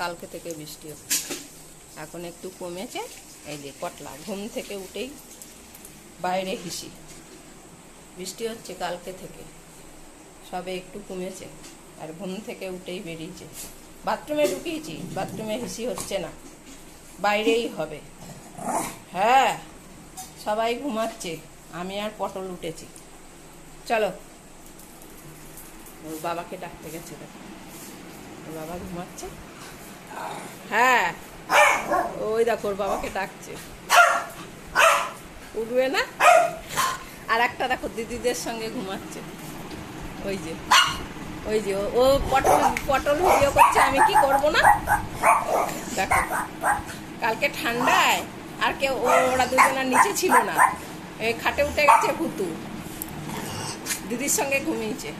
কালকে থেকে বৃষ্টি হচ্ছে, এখন একটু কমেছে। এই যে পটলা ঘুম থেকে উঠেই বাইরে হিসি, বৃষ্টি হচ্ছে কালকে থেকে, সবে একটু কমেছে। আর ঘুম থেকে উঠেই বেরিয়েছে, বাথরুমে ঢুকিয়েছি, বাথরুমে হিসি হচ্ছে না, বাইরেই হবে। হ্যাঁ, সবাই ঘুমাচ্ছে, আমি আর পটল উঠেছি। চলো, ওর বাবাকে ডাকতে গেছে, ওর বাবা ঘুমাচ্ছে। হ্যাঁ, ওই দেখো ওর বাবাকে ডাকছে, উঠবে না। আর একটা দেখো দিদিদের সঙ্গে ঘুমাচ্ছে, ওই যে ওই যে ও পটল পটল ভিডিও করছে, আমি কি করব না। দেখো কালকে ঠান্ডায় আর কেউ ওরা দুজনের নিচে ছিল না, এই খাটে উঠে গেছে ভুতু, দিদির সঙ্গে ঘুমিয়েছে।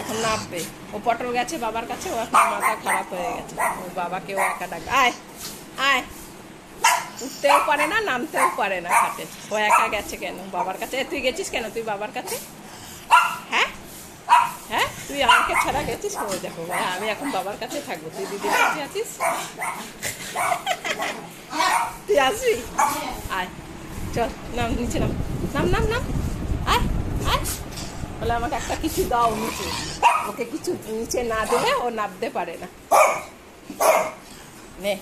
এখন নামবে, ও পটল গেছে বাবার কাছে, ও এখন মাথা খারাপ হয়ে গেছে, ও বাবাকেও একা ডাক, আয় আয়। উঠতেও পারে না, নামতেও পারে না খাটে, ও একা গেছে কেন বাবার কাছে। তুই গেছিস কেন, তুই বাবার কাছে? হ্যাঁ হ্যাঁ, তুই আমাকে ছাড়া গেছিস? ও দেখো ভাই, আমি এখন বাবার কাছে থাকবো, তুই দিদির কাছে আছিস। তুই আসবি? আয়, চল নাম, নিচে নাম, নাম নাম নাম, আয় আয়। বলে আমাকে একটা কিছু দাও নিচে, ওকে কিছু নিচে না দিলে ও নামতে পারে না। নে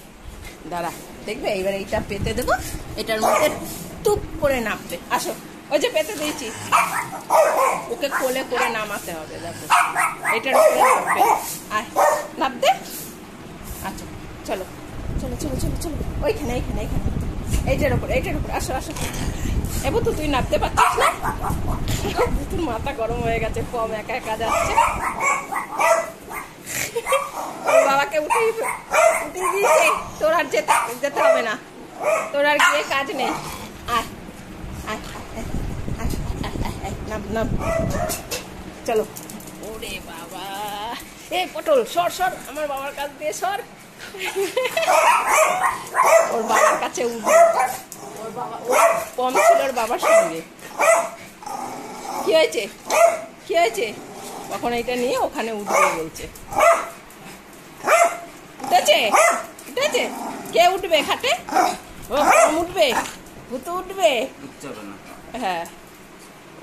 দাঁড়া, দেখবে এইবার এইটা পেতে দেবো, এটার মধ্যে টুপ করে নামবে। আসো, ওই যে পেতে দিয়েছি, ওকে কোলে করে নামাতে হবে। দেখো এটার উপরে নামবে, আয় নামতে। আচ্ছা চলো চলো চলো চলো চলো, ওইখানে এইখানে এইখানে, এইটার উপর আসো আসো। এবো তো তুই নামতে পারছিস না, তোর মাথা গরম হয়ে গেছে, কম একা একা যাচ্ছে। বাবাকে উঠিয়ে দিয়েছে, তোর আর যেতে হবে না, তোর আর গিয়ে কাজ নেই। আয় আয় নাম নাম, চলো। ওরে বাবা, এ পটল সর সর, আমার বাবার কাছ দিয়ে সর। ওর বাবার কাছে উঠবে, ওর বাবা কম ছিল ওর বাবার সঙ্গে। কি হয়েছে কি হয়েছে? তখন এইটা নিয়ে ওখানে উঠবে বলছে। উঠেছে উঠেছে, কে উঠবে খাটে? ও উঠবে, ভূত উঠবে। হ্যাঁ,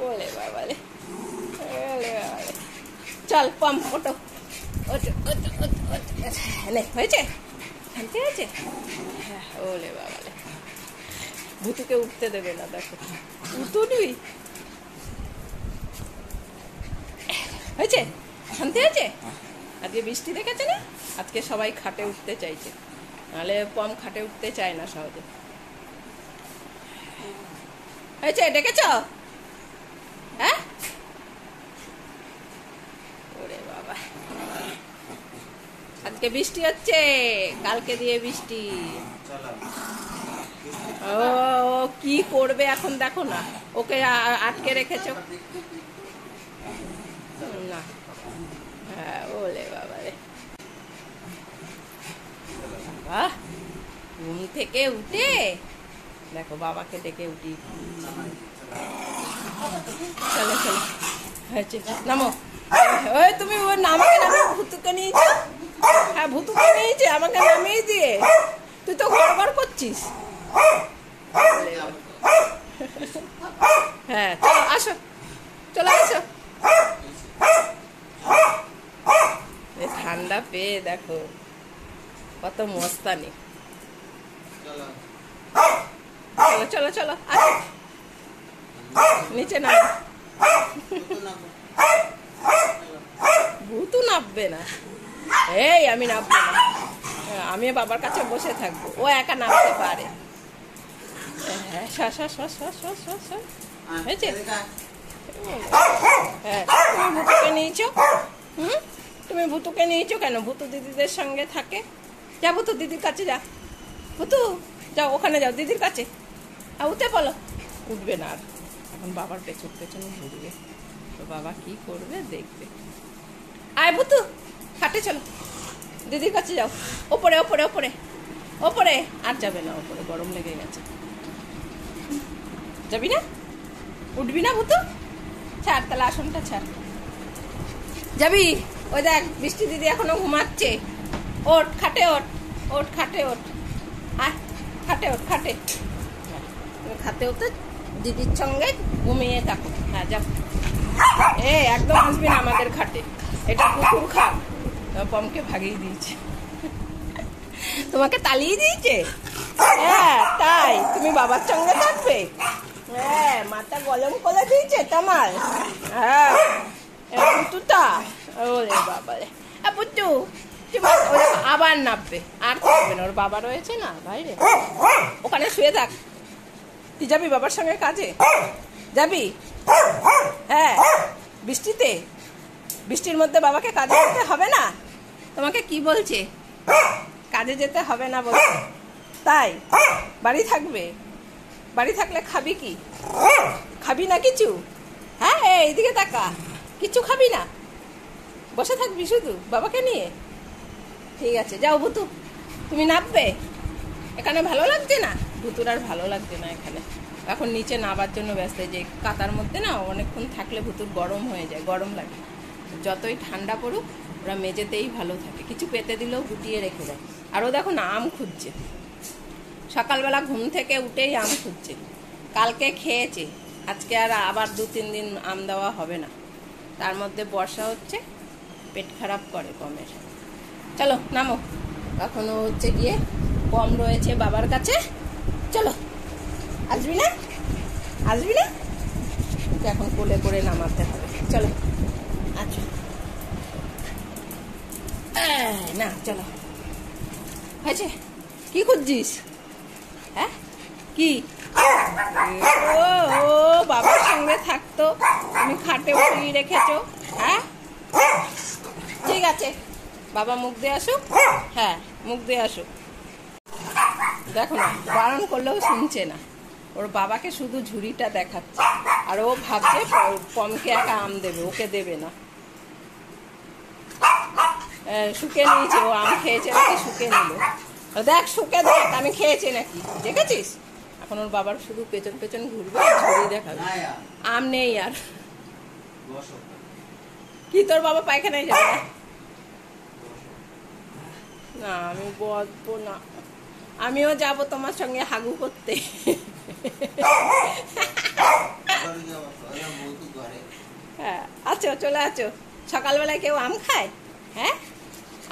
ওলে বাবালে, ওলে বাবালে। চল পম, ওটো ওটো ওটো ওটো, হয়েছে, শান্তি হয়েছে। হ্যাঁ, ওলে বাবালে, ভূতুকে উঠতে দেবে না। দেখো উঠবি, হয়েছে, শান্তি হয়েছে। আজকে বৃষ্টি দেখেছে না, আজকে সবাই খাটে উঠতে চাইছে, নাহলে পম খাটে উঠতে চায় না সহজে। হয়েছে, ডেকেছ? হ্যাঁ, ওরে বাবা, আজকে বৃষ্টি হচ্ছে, কালকে দিয়ে বৃষ্টি। ও কি করবে এখন দেখো না, ওকে আটকে রেখেছ না। হ্যাঁ, ওলে বাবা রে, বাহ, ঘুম থেকে উঠে দেখো বাবাকে ডেকে উঠি। চলো চলো, হয়েছে, নামো। ওই তুমি ওর নামাকে নামিয়ে ভুতুকে নিয়েছো। হ্যাঁ, ভুতুকে নিয়েছে, আমাকে নামিয়ে দিয়ে তুই তো গড়বড় করছিস। হ্যাঁ, চলো আসো, চলে আসো। ঠান্ডা পেয়ে দেখো কত মস্তানি। চলো চলো চলো, আসো নিচে নাম। ভূতু নামবে না, এই আমি নামবো না, আমি বাবার কাছে বসে থাকবো, ও একা নামতে পারে। হ্যাঁ, হয়েছে। হ্যাঁ, তুমি ভূতুকে নিয়েছো। তুমি ভূতুকে নিয়েছো কেন? ভূতু দিদিদের সঙ্গে থাকে, যা ভূতু দিদির কাছে যা, ভূতু যাও ওখানে যাও দিদির কাছে, উঠে বলো। উঠবে না আর, এখন বাবার পেছন পেছনে ঘুরবে, তো বাবা কি করবে দেখবে। আয় ভূতু, খাটে চলো, দিদির কাছে যাও, ওপরে ওপরে ওপরে ওপরে। আর যাবে না ওপরে, গরম লেগে গেছে। যাবি না, উঠবি না ভূতু? ছাড় তাহলে, আসনটা ছাড়। যাবি? ওই দেখ বৃষ্টি দিদি এখনো ঘুমাচ্ছে, ওঠ খাটে ওঠ, ওঠ খাটে ওঠ, আয় খাটে ওঠ, খাটে। তুমি খাতে ওঠে দিদির সঙ্গে ঘুমিয়ে থাকো। হ্যাঁ যাও। একদম আসবি না আমাদের খাটে, এটা কুকুর খাট। পমকে ভাগিয়ে দিয়েছে, তোমাকে তালিয়ে দিয়েছে। হ্যাঁ তাই, তুমি বাবার সঙ্গে থাকবে। হ্যাঁ, মাথা গরম করে দিয়েছে তোমার। হ্যাঁ পুতুটা, ওরে বাবা রে, পুতু আবার নামবে, আর থাকবে না। ওর বাবা রয়েছে না বাইরে, ওখানে শুয়ে থাক। তুই যাবি বাবার সঙ্গে কাজে? যাবি? হ্যাঁ, বৃষ্টিতে, বৃষ্টির মধ্যে বাবাকে কাজে যেতে হবে না? তোমাকে কি বলছে? কাজে যেতে হবে না বলছে, তাই বাড়ি থাকবে? বাড়ি থাকলে খাবি কি? খাবি না কিছু? হ্যাঁ এইদিকে তাকা, কিছু খাবি না? বসে থাকবি শুধু বাবাকে নিয়ে? ঠিক আছে, যাও ভুতু, তুমি নামবে। এখানে ভালো লাগছে না? ভুতুর আর ভালো লাগছে না এখানে, এখন নিচে নামার জন্য ব্যস্ত। যে কাতার মধ্যে না অনেকক্ষণ থাকলে ভুতুর গরম হয়ে যায়, গরম লাগে। যতই ঠান্ডা পড়ুক ওরা মেঝেতেই ভালো থাকে, কিছু পেতে দিলেও গুটিয়ে রেখে দেয়। আর ও দেখো না আম খুঁজছে, সকালবেলা ঘুম থেকে উঠেই আম খুঁজছে। কালকে খেয়েছে, আজকে আর আবার 2-3 দিন আম দেওয়া হবে না। তার মধ্যে বর্ষা হচ্ছে, পেট খারাপ করে পমের। চলো নামো, এখনো হচ্ছে গিয়ে পম রয়েছে বাবার কাছে। চলো, আসবি না? আসবি না? এখন কোলে করে নামাতে হবে। চলো আচ্ছা, না চলো। হয়েছে, কি খুঁজছিস? হ্যাঁ কি? ও বাবার সঙ্গে থাকতো, তুমি খাটে উঠিয়ে রেখেছো। হ্যাঁ ঠিক আছে, বাবা মুখ দিয়ে আসুক। হ্যাঁ মুখ দিয়ে আসুক। দেখো না, বারণ করলেও শুনছে না, ওর বাবাকে শুধু ঝুড়িটা দেখাচ্ছে। আর ও ভাবছে পমকে একা আম দেবে, ওকে দেবে না। শুকে নিয়েছে, ও আম খেয়েছে নাকি শুকে নিল। দেখ শুকে দেখ আমি খেয়েছি নাকি, দেখেছিস? এখন ওর বাবার শুধু পেছন পেছন ঘুরবে, ঝুড়ি দেখাবে। আম নেই আর। কি তোর বাবা পায়খানায় যাবে না? না আমি বলবো না, আমিও যাব তোমার সঙ্গে হাগু করতে। হ্যাঁ আছো, চলে আছো। সকালবেলায় কেউ আম খায়? হ্যাঁ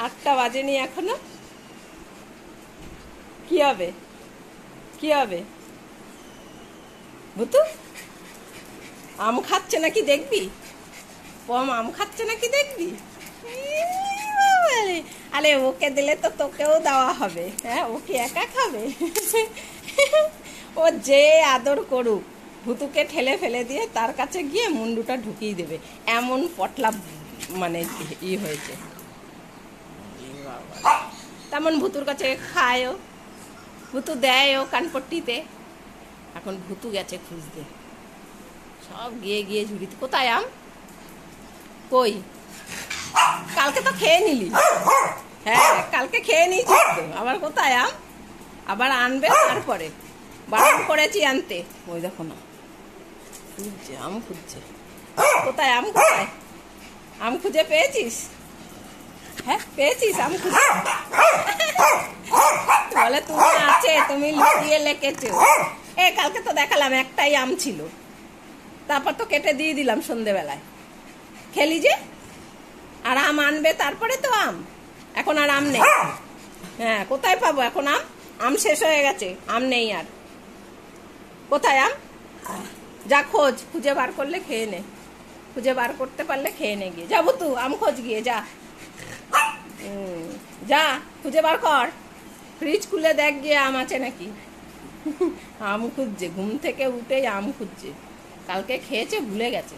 8টা বাজেনি এখনো। কি হবে, কি হবে? ভুতু আম খাচ্ছে নাকি দেখবি? পম আম খাচ্ছে নাকি দেখবি? আরে ওকে দিলে তো তোকেও দেওয়া হবে। হ্যাঁ ও কি একা খাবে? ও যে আদর করুক, ভুতুকে ঠেলে ফেলে দিয়ে তার কাছে গিয়ে মুন্ডুটা ঢুকিয়ে দেবে, এমন পটলা মানে হয়েছে। তেমন ভুতুর কাছে খায়ও, ভুতু দেয়ও কানপট্টিতে। এখন ভুতু গেছে খুঁজতে, সব গিয়ে গিয়ে ঝুড়িতে। কোথায় আম? কই? কালকে তো খেয়ে নিলি। হ্যাঁ কালকে খেয়ে নিয়েছিস তো, আবার কোথায় আম? আবার আনবে তারপরে, বারণ করেছি আনতে। ওই দেখো না খুঁজছে, আম খুঁজছে। কোথায় আম? কোথায় আম? খুঁজে পেয়েছিস? হ্যাঁ পেয়েছিস আম খুঁজে? বলে তুমি আছে, তুমি লুকিয়ে লেখেছো। কালকে তো দেখালাম একটাই আম ছিল, তারপর তো কেটে দিয়ে দিলাম সন্ধেবেলায়, খেলি যে। আর আম আনবে তারপরে তো আম, এখন আর আম নেই। হ্যাঁ কোথায় পাবো এখন আম? আম শেষ হয়ে গেছে, আম নেই আর। কোথায় আম? যা খোঁজ, খুঁজে বার করলে খেয়ে নে, খুঁজে বার করতে পারলে খেয়ে নে গিয়ে। যাবো তুই আম খোঁজ গিয়ে, যা যা খুঁজে বার কর, ফ্রিজ খুলে দেখ গিয়ে আম আছে নাকি। আম খুঁজছে, ঘুম থেকে উঠেই আম খুঁজছে, কালকে খেয়েছে ভুলে গেছে।